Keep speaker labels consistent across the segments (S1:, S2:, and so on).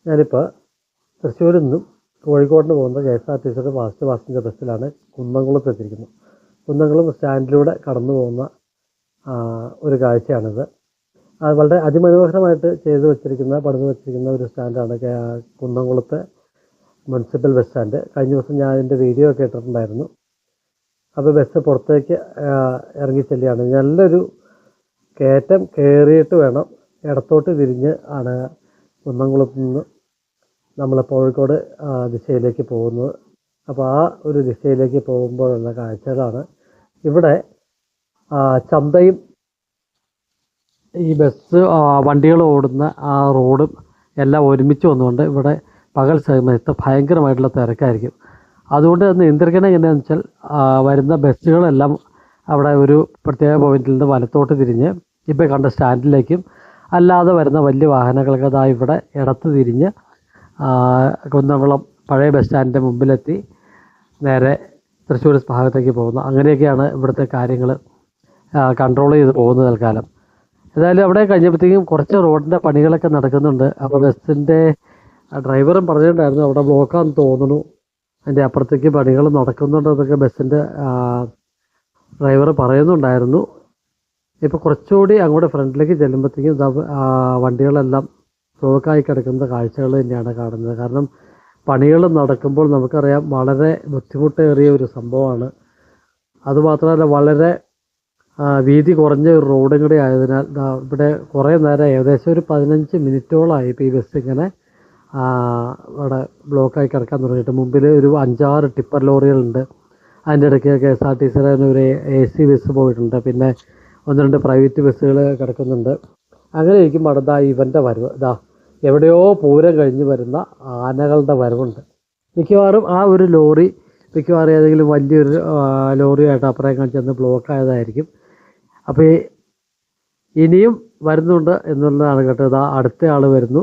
S1: ഞാനിപ്പോൾ തൃശ്ശൂരിൽ നിന്നും കോഴിക്കോടിന് പോകുന്ന KSRTCയുടെ ഫാസ്റ്റ് പാസഞ്ചർ ബസ്സിലാണ് കുന്നംകുളത്ത് എത്തിയിരിക്കുന്നത്. കുന്നംകുളം സ്റ്റാൻഡിലൂടെ കടന്നു പോകുന്ന ഒരു കാഴ്ചയാണിത്. അത് വളരെ അതിമനോഹരമായിട്ട് പണിത് വെച്ചിരിക്കുന്ന ഒരു സ്റ്റാൻഡാണ് കുന്നംകുളത്തെ മുനിസിപ്പൽ ബസ് സ്റ്റാൻഡ്. കഴിഞ്ഞ ദിവസം ഞാൻ അതിൻ്റെ വീഡിയോ ഒക്കെ ഇട്ടിട്ടുണ്ടായിരുന്നു. അപ്പോൾ ബസ് പുറത്തേക്ക് ഇറങ്ങിച്ചെല്ലുകയാണ്. നല്ലൊരു കയറ്റം കയറിയിട്ട് വേണം ഇടത്തോട്ട് തിരിഞ്ഞ് ആണ് കുന്നംകുളത്ത് നിന്ന് നമ്മൾ കോഴിക്കോട് ദിശയിലേക്ക് പോകുന്നത്. അപ്പോൾ ആ ഒരു ദിശയിലേക്ക് പോകുമ്പോഴുള്ള കാഴ്ചകളാണ്. ഇവിടെ ചന്തയും ഈ ബസ് വണ്ടികൾ ഓടുന്ന ആ റോഡും എല്ലാം ഒരുമിച്ച് വന്നുകൊണ്ട് ഇവിടെ പകൽ സമയത്ത് ഭയങ്കരമായിട്ടുള്ള തിരക്കായിരിക്കും. അതുകൊണ്ട് നിയന്ത്രിക്കണം എങ്ങനെയാണെന്ന് വെച്ചാൽ വരുന്ന ബസ്സുകളെല്ലാം അവിടെ ഒരു പ്രത്യേക പോയിന്റിൽ നിന്ന് വലത്തോട്ട് തിരിഞ്ഞ് ഇപ്പോൾ കണ്ട സ്റ്റാൻഡിലേക്കും അല്ലാതെ വരുന്ന വലിയ വാഹനങ്ങൾക്ക് അതാ ഇവിടെ ഇടത്ത് തിരിഞ്ഞ് കുന്നംകുളം പഴയ ബസ് സ്റ്റാൻഡിൻ്റെ മുമ്പിലെത്തി നേരെ തൃശ്ശൂർ ഭാഗത്തേക്ക് പോകുന്നു. അങ്ങനെയൊക്കെയാണ് ഇവിടുത്തെ കാര്യങ്ങൾ കൺട്രോൾ ചെയ്ത് പോകുന്നത് തൽക്കാലം. ഏതായാലും അവിടെ കഴിഞ്ഞപ്പോഴത്തേക്കും കുറച്ച് റോഡിൻ്റെ പണികളൊക്കെ നടക്കുന്നുണ്ട്. അപ്പോൾ ബസ്സിൻ്റെ ഡ്രൈവറും പറഞ്ഞിട്ടുണ്ടായിരുന്നു അവിടെ ബ്ലോക്കാന്ന് തോന്നുന്നു, അതിൻ്റെ അപ്പുറത്തേക്ക് പണികൾ നടക്കുന്നുണ്ടെന്നൊക്കെ ബസ്സിൻ്റെ ഡ്രൈവർ പറയുന്നുണ്ടായിരുന്നു. ഇപ്പോൾ കുറച്ചുകൂടി അങ്ങോട്ട് ഫ്രണ്ടിലേക്ക് ചെല്ലുമ്പോഴത്തേക്കും വണ്ടികളെല്ലാം ബ്ലോക്കായി കിടക്കുന്ന കാഴ്ചകൾ തന്നെയാണ് കാണുന്നത്. കാരണം പണികൾ നടക്കുമ്പോൾ നമുക്കറിയാം വളരെ ബുദ്ധിമുട്ടേറിയ ഒരു സംഭവമാണ്. അതുമാത്രമല്ല വളരെ വീതി കുറഞ്ഞ ഒരു റോഡും കൂടി ആയതിനാൽ ഇവിടെ കുറേ നേരം ഏകദേശം ഒരു 15 മിനിറ്റോളമായി ഇപ്പോൾ ഈ ബസ് ഇങ്ങനെ അവിടെ ബ്ലോക്കായി കിടക്കാൻ തുടങ്ങിയിട്ട്. മുമ്പിൽ ഒരു 5-6 ടിപ്പർ ലോറികളുണ്ട്. അതിൻ്റെ ഇടയ്ക്ക് KSRTCയുടെ ഒരു AC ബസ് പോയിട്ടുണ്ട്. പിന്നെ 1-2 പ്രൈവറ്റ് ബസ്സുകൾ കിടക്കുന്നുണ്ട്. അങ്ങനെ ഇരിക്കുമ്പോൾ അവിടെ ഇവൻ്റെ വരവ് എവിടെയോ പൂരം കഴിഞ്ഞ് വരുന്ന ആനകളുടെ വരവുണ്ട്. മിക്കവാറും ആ ഒരു ലോറി ഏതെങ്കിലും വലിയൊരു ലോറിയായിട്ട് അപ്പുറം ചെന്ന് ബ്ലോക്കായതായിരിക്കും. അപ്പോൾ ഇനിയും വരുന്നുണ്ട് എന്നുള്ളതാണ് കേട്ടത്. അടുത്ത ആൾ വരുന്നു.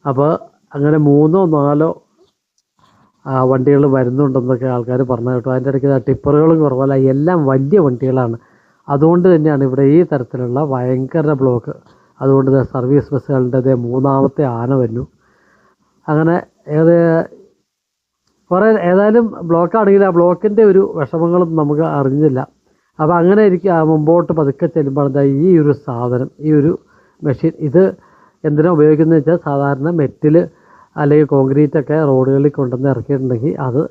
S1: അപ്പോൾ അങ്ങനെ 3-4 വണ്ടികൾ വരുന്നുണ്ടെന്നൊക്കെ ആൾക്കാർ പറഞ്ഞു കേട്ടോ. അതിൻ്റെ ഇടയ്ക്ക് ടിപ്പറുകളും കുറവല്ല, എല്ലാം വലിയ വണ്ടികളാണ്. അതുകൊണ്ട് തന്നെയാണ് ഇവിടെ ഈ തരത്തിലുള്ള ഭയങ്കര ബ്ലോക്ക്. അതുകൊണ്ട് സർവീസ് ബസ്സുകളുടെ 3ാമത്തെ ആന വരുന്നു. അങ്ങനെ ഏതായാലും ബ്ലോക്കാണെങ്കിൽ ആ ബ്ലോക്കിൻ്റെ ഒരു വിഷമങ്ങളും നമുക്ക് അറിഞ്ഞില്ല. അപ്പോൾ അങ്ങനെ മുമ്പോട്ട് പതുക്കെ ചെല്ലുമ്പോൾ ഈ ഒരു സാധനം, ഈ ഒരു മെഷീൻ, ഇത് എന്തിനാണ് ഉപയോഗിക്കുന്നത് വെച്ചാൽ സാധാരണ മെറ്റിൽ അല്ലെങ്കിൽ കോൺക്രീറ്റൊക്കെ റോഡുകളിൽ കൊണ്ടുവന്ന് ഇറക്കിയിട്ടുണ്ടെങ്കിൽ അത്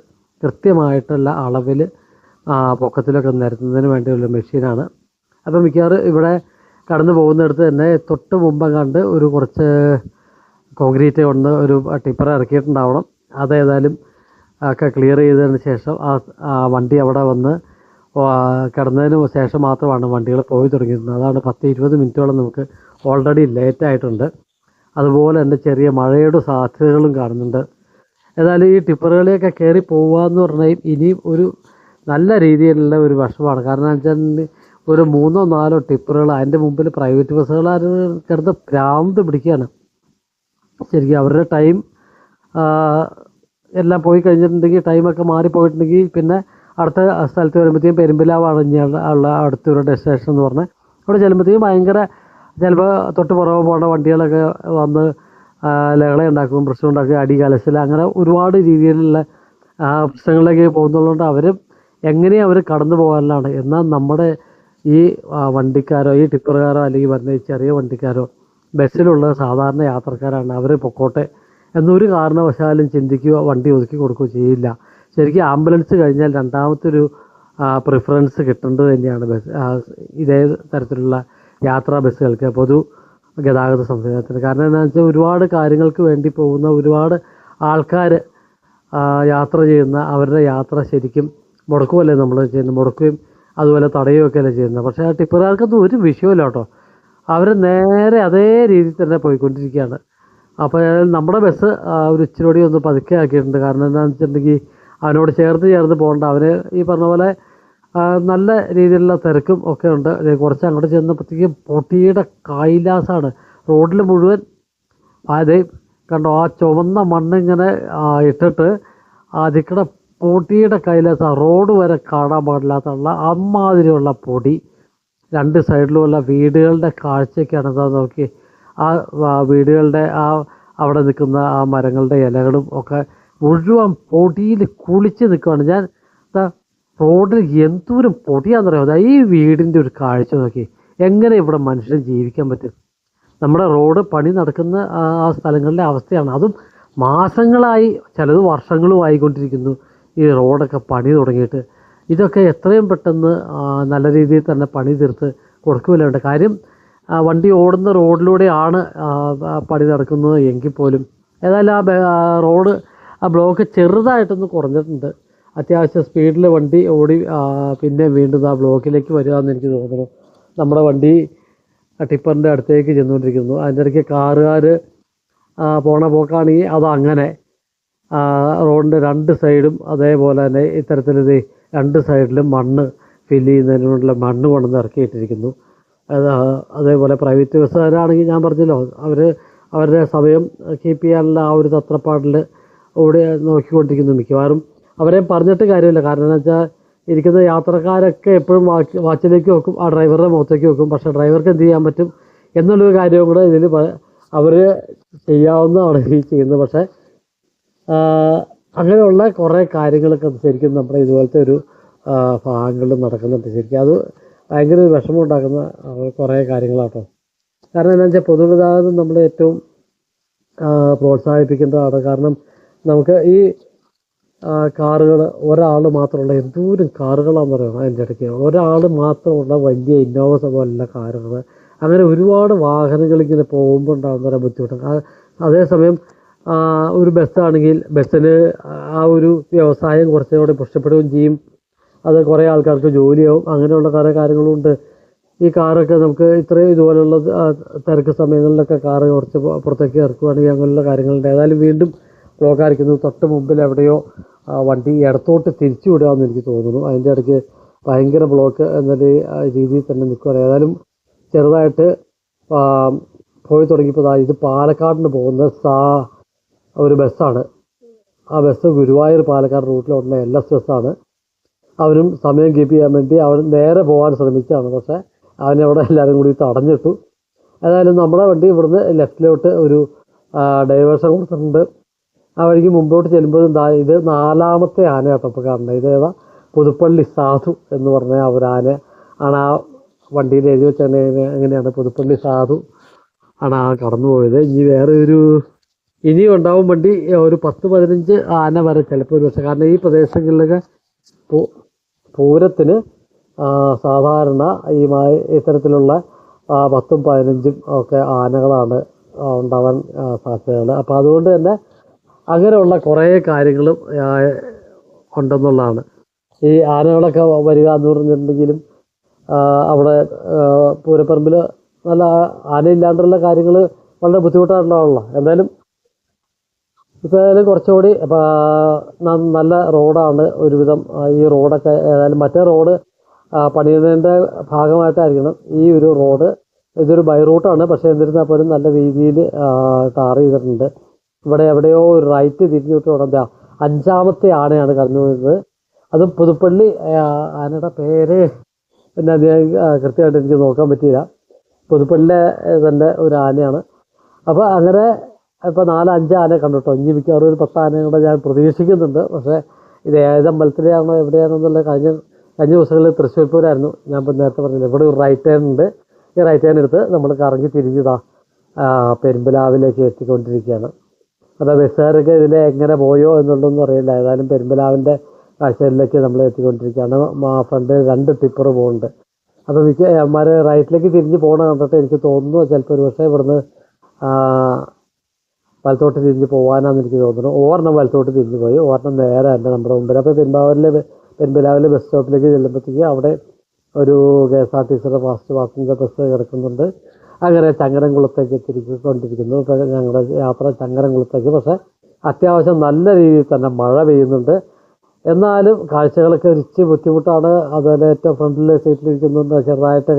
S1: കൃത്യമായിട്ടുള്ള അളവിൽ പൊക്കത്തിലൊക്കെ നിരത്തുന്നതിന് വേണ്ടിയുള്ള മെഷീനാണ്. അപ്പോൾ മിക്കവാറും ഇവിടെ കടന്നു പോകുന്നിടത്ത് തന്നെ തൊട്ട് മുമ്പ് കണ്ട് ഒരു കുറച്ച് കോൺക്രീറ്റ് കൊണ്ട് ഒരു ടിപ്പർ ഇറക്കിയിട്ടുണ്ടാവണം. അതേതായാലും ഒക്കെ ക്ലിയർ ചെയ്തതിന് ശേഷം ആ വണ്ടി അവിടെ വന്ന് കിടന്നതിന് ശേഷം മാത്രമാണ് വണ്ടികൾ പോയി തുടങ്ങിയിരുന്നത്. അതാണ് 10-20 മിനിറ്റോളം നമുക്ക് ഓൾറെഡി ലേറ്റായിട്ടുണ്ട്. അതുപോലെ തന്നെ ചെറിയ മഴയുടെ സാധ്യതകളും കാണുന്നുണ്ട്. ഏതായാലും ഈ ടിപ്പറുകളെയൊക്കെ കയറി പോകുക എന്ന് പറഞ്ഞാൽ ഇനിയും ഒരു നല്ല രീതിയിലുള്ള ഒരു വിഷമമാണ്. കാരണം എന്ന് വെച്ചാൽ ഒരു 3-4 ടിപ്പറുകൾ, അതിൻ്റെ മുമ്പിൽ പ്രൈവറ്റ് ബസ്സുകൾ കിടന്ന് ഭ്രാന്ത് പിടിക്കുകയാണ് ശരിക്കും. അവരുടെ ടൈം എല്ലാം പോയി കഴിഞ്ഞിട്ടുണ്ടെങ്കിൽ, ടൈമൊക്കെ മാറിപ്പോയിട്ടുണ്ടെങ്കിൽ പിന്നെ അടുത്ത സ്ഥലത്ത് വരുമ്പോഴത്തേക്കും പെരുമ്പിലാവാണ് ഉള്ള അടുത്തൊരു ഡെസ്റ്റിനേഷൻ എന്ന് പറഞ്ഞാൽ അവിടെ ചെല്ലുമ്പോഴത്തേക്കും ഭയങ്കര ചിലപ്പോൾ തൊട്ട് പുറകെ പോകുന്ന വണ്ടികളൊക്കെ വന്ന് ലഹളയുണ്ടാക്കും, പ്രശ്നമുണ്ടാക്കും, അടി കലശൽ, അങ്ങനെ ഒരുപാട് രീതിയിലുള്ള പ്രശ്നങ്ങളിലേക്ക് പോകുന്നതുകൊണ്ട് എങ്ങനെയും അവർ കടന്നു പോകാനാണ്. എന്നാൽ നമ്മുടെ ഈ വണ്ടിക്കാരോ ഈ ടിപ്പറുകാരോ അല്ലെങ്കിൽ വരുന്ന ഈ ചെറിയ വണ്ടിക്കാരോ ബസ്സിലുള്ള സാധാരണ യാത്രക്കാരാണ്. അവർ പൊക്കോട്ടെ എന്നൊരു കാരണവശാലും ചിന്തിക്കുകയോ വണ്ടി ഒതുക്കി കൊടുക്കുകയോ ചെയ്യില്ല. ശരിക്കും ആംബുലൻസ് കഴിഞ്ഞാൽ രണ്ടാമത്തെ ഒരു പ്രിഫറൻസ് കിട്ടേണ്ടത് തന്നെയാണ് ഇതേ തരത്തിലുള്ള യാത്രാ ബസ്സുകൾക്ക്, പൊതു ഗതാഗത സംവിധാനത്തിന്. കാരണം എന്താണെന്ന് വെച്ചാൽ ഒരുപാട് കാര്യങ്ങൾക്ക് വേണ്ടി പോകുന്ന ഒരുപാട് ആൾക്കാർ യാത്ര ചെയ്യുന്ന അവരുടെ യാത്ര ശരിക്കും മുടക്കുമല്ലേ നമ്മൾ ചെയ്യുന്നത്, മുടക്കുകയും അതുപോലെ തടയുകയൊക്കെ അല്ലേ ചെയ്യുന്നത്. പക്ഷേ ആ ടിപ്പറുകാർക്കൊന്നും ഒരു വിഷയമില്ല കേട്ടോ. അവർ നേരെ അതേ രീതിയിൽ തന്നെ പോയിക്കൊണ്ടിരിക്കുകയാണ്. അപ്പോൾ നമ്മുടെ ബസ് ഒരു ഇച്ചിരി ഒന്ന് പതുക്കെ ആക്കിയിട്ടുണ്ട്. കാരണം എന്താണെന്ന് വെച്ചിട്ടുണ്ടെങ്കിൽ അവനോട് ചേർന്ന് പോകേണ്ട, അവന് ഈ പറഞ്ഞ പോലെ നല്ല രീതിയിലുള്ള തിരക്കും ഒക്കെ ഉണ്ട്. കുറച്ച് അങ്ങോട്ട് ചെന്നപ്പോഴത്തേക്കും പൊടിയുടെ കൈലാസമാണ് റോഡിൽ മുഴുവൻ. അതേ കണ്ടോ, ആ ചുവന്ന മണ്ണിങ്ങനെ ഇട്ടിട്ട് അതിക്കടെ പൊടിയുടെ കൈലാസമാണ്. റോഡ് വരെ കാണാൻ പാടില്ലാത്തുള്ള അമ്മാതിരിയുള്ള പൊടി. 2 സൈഡിലുമുള്ള വീടുകളുടെ കാഴ്ചയ്ക്കാണ്. നോക്കി ആ വീടുകളുടെ അവിടെ നിൽക്കുന്ന ആ മരങ്ങളുടെ ഇലകളും ഒക്കെ മുഴുവൻ പൊടിയിൽ കുളിച്ച് നിൽക്കുകയാണ്. ഞാൻ റോഡിൽ എന്തോരം പൊടിയാണെന്നറിയാം. അതാ ഈ വീടിൻ്റെ ഒരു കാഴ്ച നോക്കി, എങ്ങനെ ഇവിടെ മനുഷ്യന് ജീവിക്കാൻ പറ്റും? നമ്മുടെ റോഡ് പണി നടക്കുന്ന ആ സ്ഥലങ്ങളിലെ അവസ്ഥയാണ്. അതും മാസങ്ങളായി, ചിലത് വർഷങ്ങളും ആയിക്കൊണ്ടിരിക്കുന്നു ഈ റോഡൊക്കെ പണി തുടങ്ങിയിട്ട്. ഇതൊക്കെ എത്രയും പെട്ടെന്ന് നല്ല രീതിയിൽ തന്നെ പണി തീർത്ത് കൊടുക്കുമല്ലുണ്ട്. കാര്യം വണ്ടി ഓടുന്ന റോഡിലൂടെയാണ് പണി നടക്കുന്നത് എങ്കിൽ പോലും ഏതായാലും റോഡ് ബ്ലോക്ക് ചെറുതായിട്ടൊന്ന് കുറഞ്ഞിട്ടുണ്ട്. അത്യാവശ്യം സ്പീഡിൽ വണ്ടി ഓടി പിന്നെ വീണ്ടും ആ ബ്ലോക്കിലേക്ക് വരികയെന്ന് എനിക്ക് തോന്നുന്നു. നമ്മുടെ വണ്ടി ടിപ്പറിൻ്റെ അടുത്തേക്ക് ചെന്നുകൊണ്ടിരിക്കുന്നു. അതിൻ്റെ ഇടയ്ക്ക് കാറുകാർ പോണ പോക്കാണെങ്കിൽ അതങ്ങനെ റോഡിൻ്റെ രണ്ട് സൈഡും അതേപോലെ തന്നെ ഇത്തരത്തിലിത് രണ്ട് സൈഡിലും മണ്ണ് ഫില്ല് ചെയ്യുന്നതിനുള്ള മണ്ണ് കൊണ്ടുവന്ന് ഇറക്കിയിട്ടിരിക്കുന്നു. അതേപോലെ പ്രൈവറ്റ് ബസ്സുകാരാണെങ്കിൽ ഞാൻ പറഞ്ഞല്ലോ, അവരുടെ സമയം കീപ്പ് ചെയ്യാനുള്ള ആ ഒരു തത്രപ്പാടിൽ ഓടി നോക്കിക്കൊണ്ടിരിക്കുന്നു. മിക്കവാറും അവരെ പറഞ്ഞിട്ട് കാര്യമില്ല. കാരണം എന്ന് വെച്ചാൽ ഇരിക്കുന്ന യാത്രക്കാരൊക്കെ എപ്പോഴും വാച്ചിലേക്ക് നോക്കും, ആ ഡ്രൈവറുടെ മുഖത്തേക്ക് നോക്കും. പക്ഷേ ഡ്രൈവർക്ക് എന്ത് ചെയ്യാൻ പറ്റും എന്നുള്ളൊരു കാര്യവും കൂടെ ഇതിൽ അവർ ചെയ്യാവുന്നതാണ് ഈ ചെയ്യുന്നത്. പക്ഷേ അങ്ങനെയുള്ള കുറേ കാര്യങ്ങളൊക്കെ ശരിക്കും നമ്മുടെ ഇതുപോലത്തെ ഒരു ഭാഗങ്ങളിൽ നടക്കുന്നുണ്ട്. ശരിക്കും അത് ഭയങ്കര ഒരു വിഷമം ഉണ്ടാക്കുന്ന കുറേ കാര്യങ്ങളാട്ടോ. കാരണം എന്താണെന്ന് വെച്ചാൽ പൊതുഗതാഗതം നമ്മൾ ഏറ്റവും പ്രോത്സാഹിപ്പിക്കേണ്ടതാണ്. കാരണം നമുക്ക് ഈ കാറുകൾ ഒരാൾ മാത്രമുള്ള എന്തോരം കാറുകളാണെന്ന് പറയുന്നത്. അതിൻ്റെ ഇടയ്ക്ക് ഒരാൾ മാത്രമുള്ള വലിയ ഇന്നോവ പോലുള്ള കാറുകൾ, അങ്ങനെ ഒരുപാട് വാഹനങ്ങൾ ഇങ്ങനെ പോകുമ്പോൾ ഉണ്ടാകുന്ന ബുദ്ധിമുട്ട്. അതേസമയം ഒരു ബസ്സാണെങ്കിൽ ബസ്സിന് ആ ഒരു വ്യവസായം കുറച്ചുകൂടി പുഷ്ടപ്പെടുകയും ചെയ്യും. അത് കുറേ ആൾക്കാർക്ക് ജോലിയാവും. അങ്ങനെയുള്ള കുറേ കാര്യങ്ങളുണ്ട്. ഈ കാറൊക്കെ നമുക്ക് ഇത്രയും ഇതുപോലുള്ള തിരക്ക് സമയങ്ങളിലൊക്കെ കാറ് കുറച്ച് പുറത്തേക്ക് ഇറക്കുകയാണെങ്കിൽ അങ്ങനെയുള്ള കാര്യങ്ങളുണ്ട്. ഏതായാലും വീണ്ടും ബ്ലോക്കായിരിക്കുന്നു. തൊട്ട് മുമ്പിൽ എവിടെയോ വണ്ടി ഇടത്തോട്ട് തിരിച്ചു വിടുകയെന്ന് എനിക്ക് തോന്നുന്നു. അതിൻ്റെ ഇടയ്ക്ക് ഭയങ്കര ബ്ലോക്ക് എന്നൊരു രീതിയിൽ തന്നെ നിൽക്കുകയാണ്. ഏതായാലും ചെറുതായിട്ട് പോയി തുടങ്ങിയപ്പോൾ ഇത് പാലക്കാടിന് പോകുന്ന ഒരു ബസ്സാണ്. ആ ബസ് ഗുരുവായൂർ പാലക്കാട് റൂട്ടിലുള്ള LS ബസ്സാണ്. അവരും സമയം കീപ്പ് ചെയ്യാൻ വേണ്ടി അവർ നേരെ പോകാൻ ശ്രമിച്ചതാണ്. പക്ഷേ അവനവിടെ എല്ലാവരും കൂടി തടഞ്ഞിട്ടു. ഏതായാലും നമ്മുടെ വണ്ടി ഇവിടുന്ന് ലെഫ്റ്റിലോട്ട് ഒരു ഡൈവേർഷൻ കൊടുത്തിട്ടുണ്ട്. ആ വഴിക്ക് മുമ്പോട്ട് ചെല്ലുമ്പോൾ ഇത് 4ാമത്തെ ആന കേട്ടോ ഇപ്പോൾ കാണുന്നത്. ഇതേതാ പുതുപ്പള്ളി സാധു എന്ന് പറഞ്ഞ ഒരു ആന ആണ്. ആ വണ്ടിയിൽ എഴുതി വെച്ചാൽ എങ്ങനെയാണ് പുതുപ്പള്ളി സാധു ആണ് ആ കടന്നു പോയത്. ഇനി വേറെ ഇനിയും ഉണ്ടാവും വണ്ടി. ഒരു 10-15 ആന വരെ ചിലപ്പോൾ ഒരു പക്ഷേ. കാരണം ഈ പ്രദേശങ്ങളിലൊക്കെ പൂരത്തിന് സാധാരണ ഇത്തരത്തിലുള്ള 10-15 ഒക്കെ ആനകളാണ് ഉണ്ടാവാൻ സാധ്യതകൾ. അപ്പോൾ അതുകൊണ്ട് തന്നെ അങ്ങനെയുള്ള കുറേ കാര്യങ്ങളും ഉണ്ടെന്നുള്ളതാണ്. ഈ ആനകളൊക്കെ വരിക എന്ന് പറഞ്ഞിട്ടുണ്ടെങ്കിലും അവിടെ പൂരപ്പറമ്പിൽ നല്ല ആനയില്ലാണ്ടുള്ള കാര്യങ്ങൾ വളരെ ബുദ്ധിമുട്ടായിട്ടുള്ളതാണല്ലോ. എന്തായാലും ഇപ്പോൾ കുറച്ചുകൂടി നല്ല റോഡാണ് ഒരുവിധം. ഈ റോഡൊക്കെ ഏതായാലും മറ്റേ റോഡ് പണിയുന്നതിൻ്റെ ഭാഗമായിട്ടായിരിക്കണം ഈ ഒരു റോഡ്. ഇതൊരു ബൈ റൂട്ടാണ്. പക്ഷേ എന്നിരുന്നാൽ പോലും നല്ല രീതിയിൽ ടാർ ചെയ്തിട്ടുണ്ട്. ഇവിടെ എവിടെയോ ഒരു റൈറ്റ് തിരിഞ്ഞിട്ട് ഉടനെ 5ാമത്തെ ആനയാണ് കടന്നു വരുന്നത്. അതും പുതുപ്പള്ളി ആനയുടെ പേര് പിന്നെ അധികം കൃത്യമായിട്ട് എനിക്ക് നോക്കാൻ പറ്റിയില്ല. പുതുപ്പള്ളിയിലെ തന്നെ ഒരു ആനയാണ്. അപ്പോൾ അങ്ങനെ ഇപ്പോൾ 4-5 ആന കണ്ടിട്ടോ. ഇനി മിക്കവാറും ഒരു 10 ആനയും കൂടെ ഞാൻ പ്രതീക്ഷിക്കുന്നുണ്ട്. പക്ഷേ ഇത് ഏതമ്പലത്തിലെയാണോ എവിടെയാണെന്നുള്ള കഴിഞ്ഞ ദിവസങ്ങളിൽ തൃശ്ശൂർ പൂരമായിരുന്നു. ഞാൻ ഇപ്പോൾ നേരത്തെ പറഞ്ഞില്ല, ഇവിടെ ഒരു റൈറ്റ് ടേൺ ഉണ്ട്. ഈ റൈറ്റ് ടേൺ എടുത്ത് നമ്മൾ കറങ്ങി തിരിഞ്ഞതാ പെരുമ്പലാവിലേക്ക് എത്തിക്കൊണ്ടിരിക്കുകയാണ്. അതാ ബസ്സുകാരൊക്കെ ഇതിൽ എങ്ങനെ പോയോ എന്നുള്ളതൊന്നും അറിയില്ല. ഏതായാലും പെരുമ്പലാവിൻ്റെ കാഴ്ചയിലേക്ക് നമ്മൾ എത്തിക്കൊണ്ടിരിക്കുകയാണ്. ഫ്രണ്ട് 2 ടിപ്പർ പോകുന്നുണ്ട്. അപ്പോൾ മിക്കമാർ റൈറ്റിലേക്ക് തിരിഞ്ഞ് പോകണ കണ്ടിട്ട് എനിക്ക് തോന്നുന്നു ചിലപ്പോൾ ഒരു പക്ഷേ ഇവിടുന്ന് വലത്തോട്ട് തിരിഞ്ഞ് പോകാനാണെന്ന് എനിക്ക് തോന്നുന്നു. ഒരെണ്ണം വലത്തോട്ട് തിരിഞ്ഞ് പോയി, ഒരെണ്ണം നേരെ തന്നെ നമ്മുടെ മുമ്പിൽ. അപ്പോൾ പെരുമ്പലാവിലെ ബസ് സ്റ്റോപ്പിലേക്ക് ചെല്ലുമ്പോഴത്തേക്ക് അവിടെ ഒരു KSRTCയുടെ ഫാസ്റ്റ് പാസഞ്ചർ ബസ് കിടക്കുന്നുണ്ട്. അങ്ങനെ ചങ്ങരംകുളത്തേക്ക് തിരിക്കൊണ്ടിരിക്കുന്നു. ഇപ്പോൾ ഞങ്ങളുടെ യാത്ര ചങ്ങരംകുളത്തേക്ക്. പക്ഷേ അത്യാവശ്യം നല്ല രീതിയിൽ തന്നെ മഴ പെയ്യുന്നുണ്ട്. എന്നാലും കാഴ്ചകളൊക്കെ ഇച്ചിരി ബുദ്ധിമുട്ടാണ്. അതുപോലെ ഏറ്റവും ഫ്രണ്ടിലെ സീറ്റിലിരിക്കുന്നുണ്ട്. ചെറുതായിട്ട്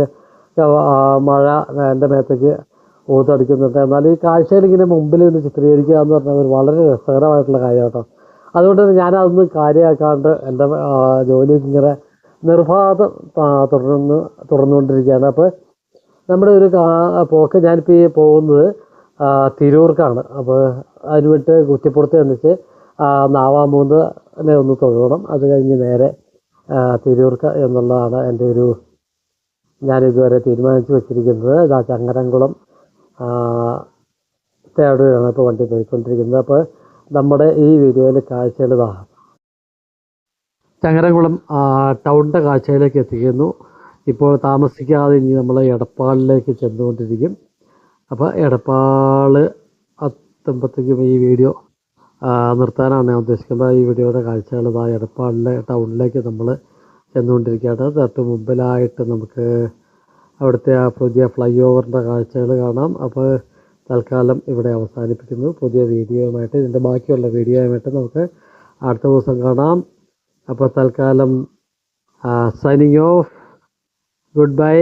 S1: മഴ എൻ്റെ മേത്തേക്ക് ഊത്തടിക്കുന്നുണ്ട്. എന്നാൽ ഈ കാഴ്ചയിൽ ഇങ്ങനെ മുമ്പിൽ നിന്ന് ചിത്രീകരിക്കുക എന്ന് പറഞ്ഞാൽ ഒരു വളരെ രസകരമായിട്ടുള്ള കാര്യം കേട്ടോ. അതുകൊണ്ട് തന്നെ ഞാനതൊന്നും കാര്യമാക്കാണ്ട് എൻ്റെ ജോലിക്ക് ഇങ്ങനെ നിർബാധം തുടർന്നുകൊണ്ടിരിക്കുകയാണ്. അപ്പോൾ നമ്മുടെ ഒരു പോക്ക് ഞാനിപ്പോൾ ഈ പോകുന്നത് തിരൂർക്കാണ്. അപ്പോൾ അതിന് വിട്ട് കുറ്റിപ്പുറത്ത് ചെന്നിട്ട് നാവാമൂന്നിനെ ഒന്ന് തൊഴണം. അത് കഴിഞ്ഞ് നേരെ തിരൂർക്ക് എന്നുള്ളതാണ് എൻ്റെ ഞാനിതുവരെ തീരുമാനിച്ച് വെച്ചിരിക്കുന്നത്. ഇതാ ചങ്ങരംകുളം തേടൂരാണ് ഇപ്പോൾ വണ്ടി പോയിക്കൊണ്ടിരിക്കുന്നത്. അപ്പോൾ നമ്മുടെ ഈ വീഡിയോയിൽ കാഴ്ചകൾ ചങ്ങരംകുളം ടൗണിൻ്റെ കാഴ്ചയിലേക്ക് എത്തിക്കുന്നു. ഇപ്പോൾ താമസിക്കാതെ ഇനി നമ്മൾ എടപ്പാളിലേക്ക് ചെന്നുകൊണ്ടിരിക്കും. അപ്പോൾ എടപ്പാൾ എത്തുമ്പോഴത്തേക്കും ഈ വീഡിയോ നിർത്താനാണ് ഞാൻ ഉദ്ദേശിക്കുന്നത്. ഈ വീഡിയോയുടെ കാഴ്ചകൾ എടപ്പാളിലെ ടൗണിലേക്ക് നമ്മൾ ചെന്നുകൊണ്ടിരിക്കുകയാണ്. തൊട്ട് മുമ്പിലായിട്ട് നമുക്ക് അവിടുത്തെ പുതിയ ഫ്ലൈ ഓവറിൻ്റെ കാഴ്ചകൾ കാണാം. അപ്പോൾ തൽക്കാലം ഇവിടെ അവസാനിപ്പിക്കുന്നു. പുതിയ വീഡിയോയുമായിട്ട് ഇതിൻ്റെ ബാക്കിയുള്ള വീഡിയോയുമായിട്ട് നമുക്ക് അടുത്ത ദിവസം കാണാം. അപ്പോൾ തൽക്കാലം സൈനിങ് ഓഫ്. Good bye.